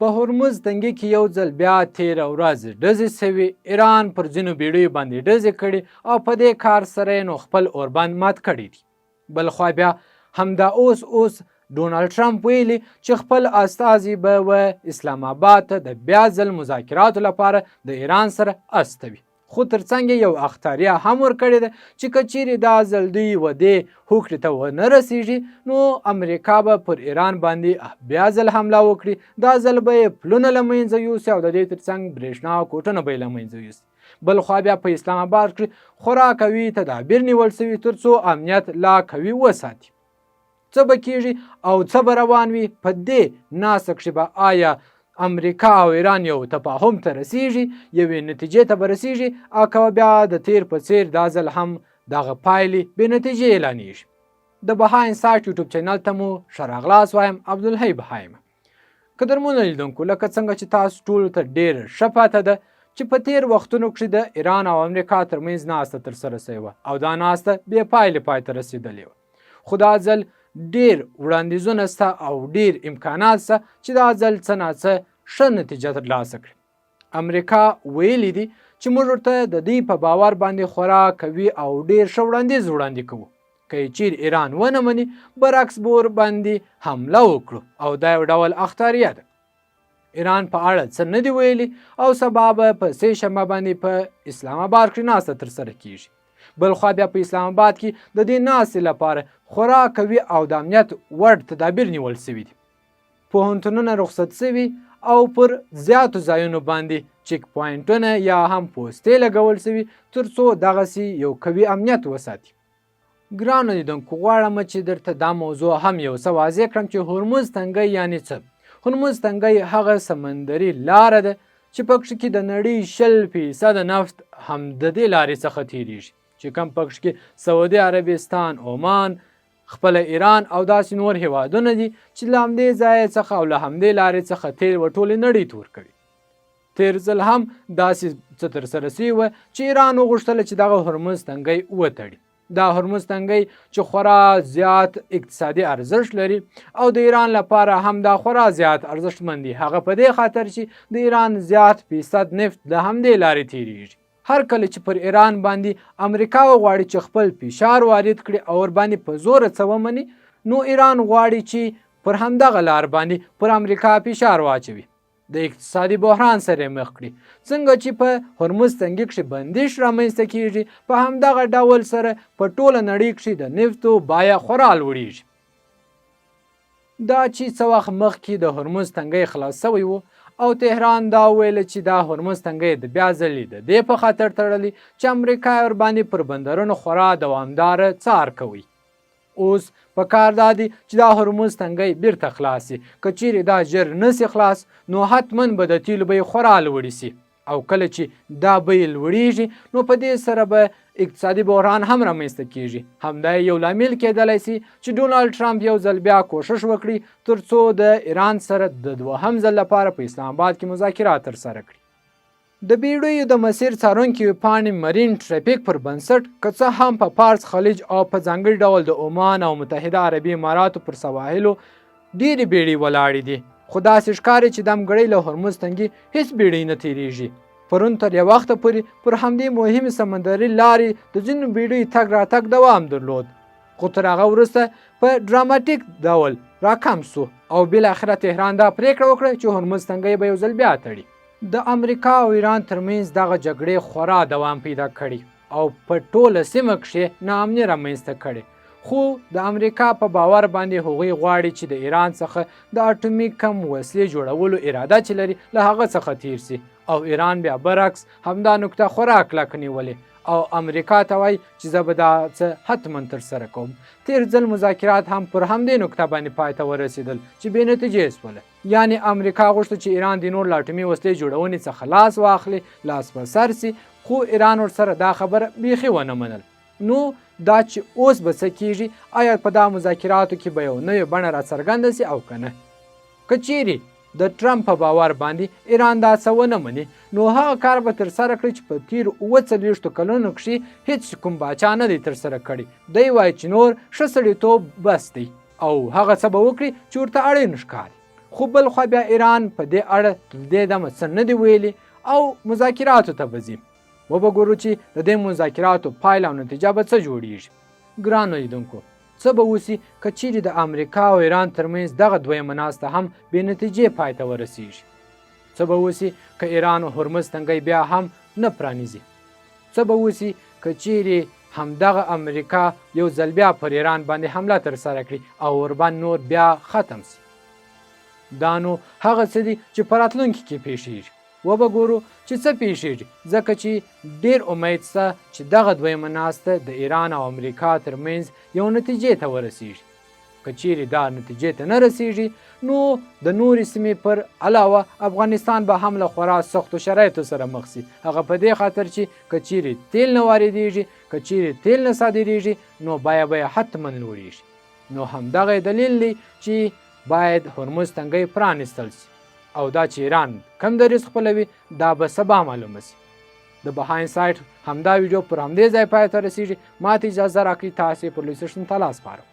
په هرمز تنګي کې یو ځل بیا تېره ورځ ډزې سوي. ایران پر ځینو بیړیو باندې ډزې کړي او په دې کار سره یې نو خپل اوربند مات کړی دي. بلخوا بیا همدا اوس ډونالډ ټرمپ ویلي چې خپل استازي به و اسلام آباد ته د بیا ځل مذاکراتو لپاره د ایران سره استوي. خو ترڅنګ یو اختاریه هم ورکړې ده چې که چیرې دا ځل دوی و دې هوکړې ته ونه رسېږي نو امریکا به پر ایران باندې بیا ځل حمله وکړي. دا ځل به یې پلونه له منځه یوسي او د دې ترڅنګ برېښنا او کوټونه به یې له منځه یوسي. بلخوا بیا په اسلام آباد کې خورا قوي تدابیر نیول سوي تر څو امنیت لا قوي وساتي. څه به کېږي او څه به روان وي په دې ناسه کښې به آیا امریکا او ایران یو تفاهم ته رسیږي، یوې نتیجې ته به رسیږي، او که بیا د تیر په څیر دا ځل هم دغه پایلې بې نتیجې اعلانیږي. د بها انسایټ یوټیوب چینل ته مو ښه راغلاست وایم. عبدالحی بها یم. قدرمنو لیدونکو، لکه څنګه چې تاسو ټولو ته ډېره ښه پته ده چې په تیر وختونو کښې د ایران او امریکا ترمنځ ناسته ترسره شوې وه او دا ناسته بې پایلې پای ته رسېدلې وه. خو دا ځل ډېر وړاندیزونه شته او ډېر امکانات شته چې دا ځل څه ناڅه ښه نتیجه ترلاسه کړي. امریکا ویلي دي چې موږ ورته د دوی په باور باندې خورا قوي او ډېر ښه وړاندیز وړاندې کوو. که یې چیرې ایران ونه مني برعکس به ورباندې حمله وکړو او دا یو ډول اختاریه ده. ایران په اړه څه نه دي ویلي او سبا به په سه شنبه باندې په اسلام آباد کې ناسته ترسره کیږي. بلخوا بیا په اسلام آباد کې د دې ناستې لپاره خورا قوي او د امنیت وړ تدابیر نیول سوي دي. پوهنتونونه رخصت سوي او پر زیاتو ځایونو باندې چیک پوینټونه یا هم پوستې لګول سوي تر څو دغسې یو قوي امنیت وساتي. ګرانو لیدونکو، غواړم چې درته دا موضوع هم یو څه واضح کړم چې هرمز تنګی یعنې څه. هرمز تنګی هغه سمندري لاره ده چې پکښې کې د نړۍ 0% نفت هم د دې لارې څخه تیریږي، چې کم پکښې کې سعودي عربستان، عمان، خپل ایران او داسې نور هیوادونه دي چې له همدې ځایه څخه او له همدې لارې څخه تیل و ټولې نړۍ ته ورکوي. تیر ځل هم داسې څه ترسره سوي وه چې ایران وغوښتله چې دغه هرمز تنګی وتړي. دا هرمز تنګی چې خورا زیات اقتصادي ارزښت لري او د ایران لپاره هم دا خورا زیات ارزښتمند دي، هغه په دې خاطر چې د ایران زیات فیصد نفت د همدې لارې تیریږي. هر کله چې پر ایران باندې امریکا وغواړي چې خپل فشار وارد کړي او ورباندې په زوره څه ومني، نو ایران غواړي چې پر همدغه لار باندې پر امریکا فشار واچوي، د اقتصادي بحران سره مخ کړي. څنګه چې په هرمز تنګي کښې بندش رامنځته کیږي، په همدغه ډول سره په ټوله نړۍ کښې د نفتو بیه خورا لوړیږي. دا چې څه وخت مخکې د هرمز تنګی خلاص سوی و او تهران دا ویل چې دا هرمز تنګی د بیا ځلې د دې په خاطر تړلی چې امریکا ورباندې پر بندرونو خورا دوامداره څار کوي. اوس په کار دا دی چې دا هرمز تنګی بیرته خلاص شي. که چیرې دا ژر نسي خلاص نو حتما به د تیلو بیې خورا لوړې سي او کله چې دا بیې لوړیږي نو په دې سره به اقتصادي بحران هم رامنځته کیږي. همدا یو لامل کېدلی سي چې ډونالډ ټرمپ یو ځل بیا کوښښ وکړي تر څو د ایران سره د دوهم ځل لپاره په اسلام آباد کې مذاکرات ترسره کړي. د بیړیو د مسیر څارونکي ویبپاڼې مرین ټریفیک پر بنسټ که څه هم په فارس خلیج او په ځانګړي ډول د عمان او متحده عربي اماراتو پر سواحلو ډېرې بیړۍ ولاړې دي، خو داسې ښکاري چې دمګړۍ له هرمز تنګي هیڅ بیړۍ نه تیریږي. پرون تر یو وخته پورې پر همدې مهمې سمندري لارې د ځینو بیړیو تګ راتګ دوام درلود، خو تر هغه وروسته په ډراماتیک ډول راکم سو او بالاخره تهران دا پریکړه وکړه چې هرمز تنګی به یو ځل بیا تړي. د امریکا او ایران ترمنځ دغه جګړې خورا دوام پیدا کړي او په ټوله سیمه کښې ناامني رامنځته کړي. خو د امریکا په باور باندې هغوی غواړي چې د ایران څخه د اټومي کم وسلې جوړولو اراده چې لري له هغه څخه تیر سي او ایران بیا برعکس همدا نکته خورا کلک نیولې او امریکا ته وایي چې زه به دا څه حتما ترسره کوم. تیر ځل مذاکرات هم پر همدې نکته باندې پای ته ورسېدل چې بې نتیجې شوله. یعنې امریکا غوښته چې ایران د نور له اټومي وسلې جوړونې څخه لاس واخلي، لاس په سر سي، خو ایران ورسره دا خبره بیخي ونه منل. نو دا چې اوس به څه کیږي، آیا په دا مذاکراتو کې به یو نوې بڼه راڅرګنده سي او که نه؟ که چیرې د ټرمپ په باور باندې ایران دا څه ونه مني نو هغه کار به ترسره کړي چې په تیر 47 کلونو کښې هیڅ کوم باچا نه دی ترسره کړی. دی وایي چې نور ښه سړیتوب بس دی او هغه څه به وکړي چې ورته اړین ښکاري. خو بل خوا بیا ایران په دې اړه تر دې دمه څه نه دي ویلي او مذاکراتو ته به ځي. وبه ګورو چې د دې مذاکراتو پایله او نتیجه به څه جوړیږي. ګرانو لیدونکو، څه به وسي که چیرې د امریکا او ایران ترمنځ دغه دویمه ناسته هم بې نتیجې پای ته ورسیږي؟ څه به وسي که ایران او هرمز تنګی بیا هم نه پرانیزي؟ څه به وسي که چیرې همدغه امریکا یو ځل بیا پر ایران باندې حمله ترسره کړي او اوربند نور بیا ختم سي؟ دا نو هغه څه دي چې په راتلونکي کې پیښیږي. وبه ګورو چې څه پیښیږي، ځکه چې ډېر امید شته چې دغه دویمه ناسته د ایران او امریکا ترمنځ یو نتیجې ته ورسیږي. که چیرې دا نتیجې ته نه رسیږي نو د نورې سیمې پر علاوه افغانستان به هم له خورا سختو شرایطو سره مخ سي. هغه په دې خاطر چې که چیرې تیل نه واردېږي، که چیرې تیل نه صادریږي نو بیه به حتما لوړېږي. نو همدغه دلیل دی چې باید هرمز تنګی پرانیستل سي او دا چې ایران کم دریځ خپلوي دا به سبا معلومه سي. د بهاین سایټ همدا ویډیو پر همدې ځای پای ته رسیږي. ما ته اجازه راکړئ، تاسې پر لوی سټیشن ته لاس سپارم.